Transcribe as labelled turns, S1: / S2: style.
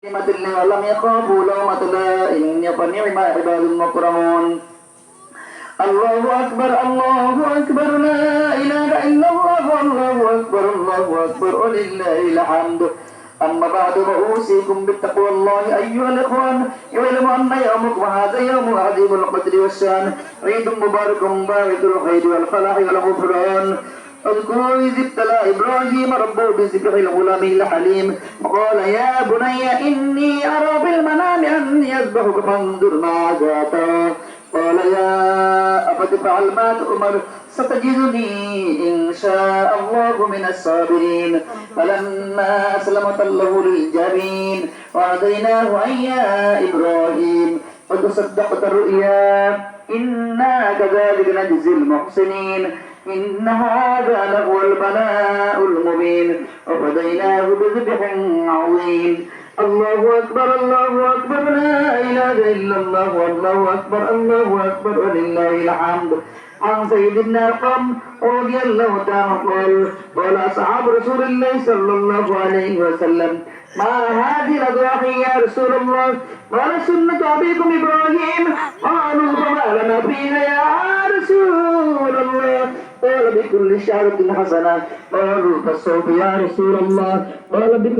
S1: ولم يخافوا لومة لائم فنعم عباد مكرمون. الله أكبر الله أكبر لا إله إلا الله الله أكبر الله أكبر ولله الحمد. أما بعد فأوصيكم بتقوى الله أيها الإخوان. اعلم أن يومكم هذا يوم عظيم القدر والشان، عيد مبارك بارك الخير والفلاح والغفران. اذكروا إذ ابتلى إبراهيم ربه بذبح الغلام الحليم وقال يا بني إني أرى بالمنام أني أذبحك فانظر ماذا ترى قال يا أبت افعل ما تؤمر ستجدني إن شاء الله من الصابرين. فلما أسلم تله للجبين وناديناه أن يا إبراهيم قد صدقت الرؤيا إنا كذلك نجزي المحسنين إن هذا لهو البلاء المبين وفديناه بذبح عظيم. الله أكبر الله أكبر لا إله إلا الله والله أكبر الله أكبر ولله الحمد. عن سيدنا القم رضي الله تعالى قال أصحاب رسول الله صلى الله عليه وسلم ما هذه الأضواحي يا رسول الله؟ قال سنة أبيكم إبراهيم. قالوا فما لنا فيها يا رسول الله؟ قال بكل شعرة حسنة. قالوا فالصوت يا رسول الله؟ قال